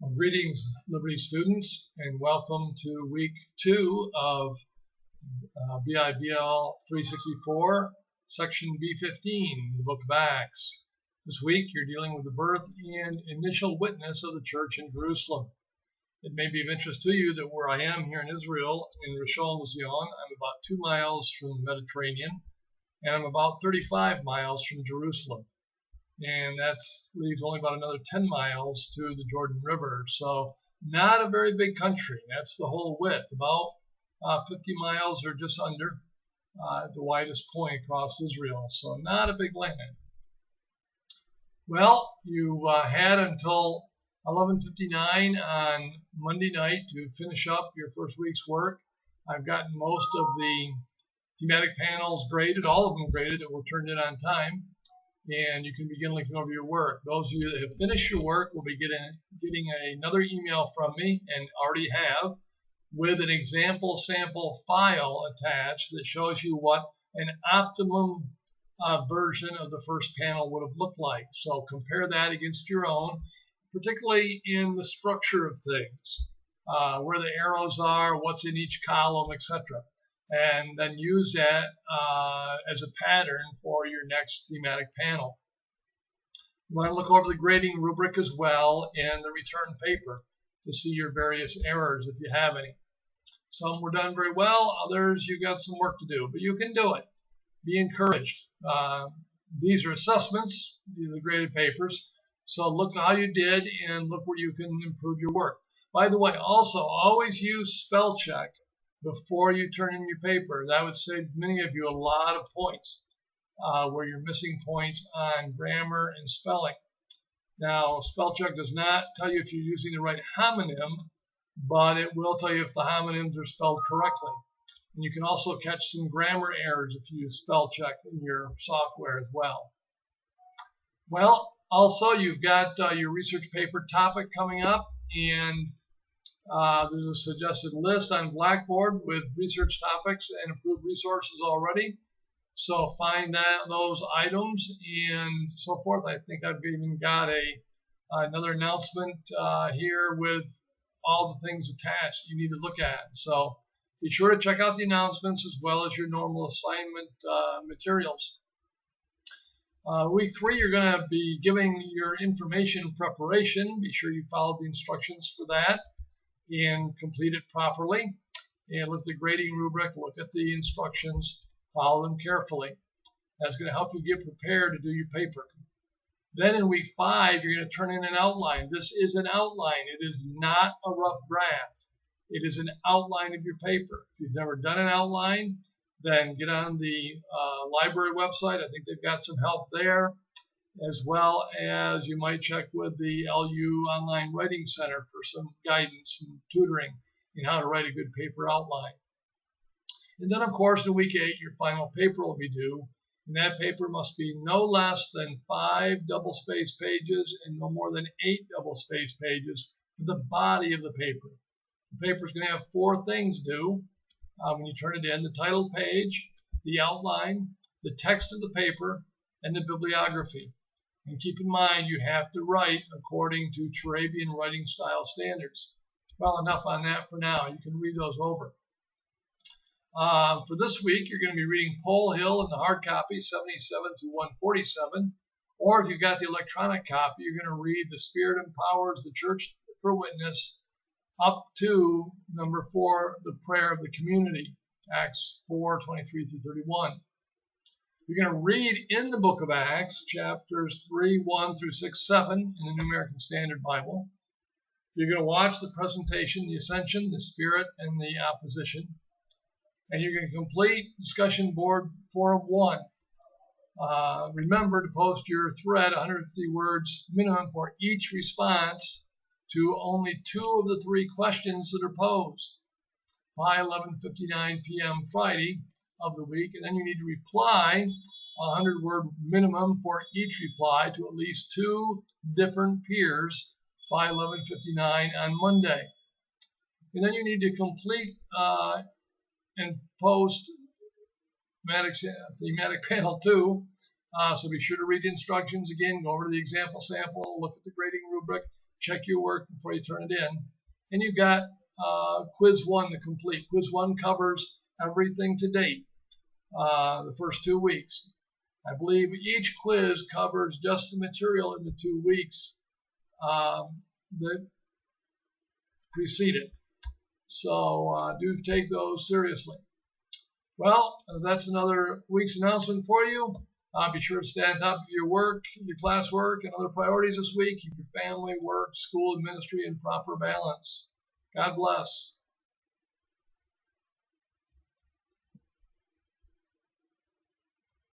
Well, greetings, Liberty students, and welcome to week 2 of BIBL 364, section B15, the book of Acts. This week, you're dealing with the birth and initial witness of the church in Jerusalem. It may be of interest to you that where I am here in Israel, in Rishon LeZion, I'm about 2 miles from the Mediterranean, and I'm about 35 miles from Jerusalem. And that leaves only about another 10 miles to the Jordan River. So not a very big country. That's the whole width, about 50 miles or just under the widest point across Israel. So not a big land. Well, you had until 11:59 on Monday night to finish up your first week's work. I've gotten most of the thematic panels graded, all of them graded that were turned in on time. And you can begin looking over your work. Those of you that have finished your work will be getting another email from me, and already have, with an example sample file attached that shows you what an optimum version of the first panel would have looked like. So compare that against your own, particularly in the structure of things, where the arrows are, what's in each column, etc. And then use that as a pattern for your next thematic panel. You want to look over the grading rubric as well and the return paper to see your various errors if you have any. Some were done very well, others you got some work to do, but you can do it. Be encouraged. These are assessments, these are the graded papers, so look how you did and look where you can improve your work. By the way, also always use spell check before you turn in your paper. That would save many of you a lot of points where you're missing points on grammar and spelling. Now, spell check does not tell you if you're using the right homonym, but it will tell you if the homonyms are spelled correctly. And you can also catch some grammar errors if you use spell check in your software as well. Well, also you've got your research paper topic coming up, and there's a suggested list on Blackboard with research topics and approved resources already. So find those items and so forth. I think I've even got another announcement here with all the things attached you need to look at. So be sure to check out the announcements as well as your normal assignment materials. Week 3, you're going to be giving your information preparation. Be sure you follow the instructions for that and complete it properly, and look at the grading rubric, look at the instructions, follow them carefully. That's going to help you get prepared to do your paper. Then in week 5, you're going to turn in an outline. This is an outline. It is not a rough draft. It is an outline of your paper. If you've never done an outline, then get on the library website. I think they've got some help there, as well as you might check with the LU Online Writing Center for some guidance and tutoring in how to write a good paper outline. And then, of course, in week 8, your final paper will be due, and that paper must be no less than 5 double-spaced pages and no more than 8 double-spaced pages for the body of the paper. The paper is going to have 4 things due when you turn it in: the title page, the outline, the text of the paper, and the bibliography. And keep in mind, you have to write according to Turabian writing style standards. Well, enough on that for now. You can read those over. For this week, you're going to be reading Pole Hill in the hard copy, 77 to 147. Or if you've got the electronic copy, you're going to read The Spirit Empowers the Church for Witness up to number 4, the Prayer of the Community, Acts 4:23-31. You're going to read in the book of Acts, chapters 3:1 through 6:7 in the New American Standard Bible. You're going to watch the presentation, the Ascension, the Spirit, and the Opposition. And you're going to complete discussion board forum 1. Remember to post your thread 150 words minimum for each response to only 2 of the 3 questions that are posed by 11:59 p.m. Friday of the week, and then you need to reply 100-word minimum for each reply to at least 2 different peers by 11:59 on Monday. And then you need to complete and post thematic panel 2. So be sure to read the instructions again, go over to the example sample, look at the grading rubric, check your work before you turn it in. And you've got quiz 1 to complete. Quiz 1 covers everything to date, the first 2 weeks. I believe each quiz covers just the material in the 2 weeks that precede it. So do take those seriously. Well, that's another week's announcement for you. Be sure to stay on top of your work, your classwork, and other priorities this week. Keep your family, work, school, and ministry in proper balance. God bless.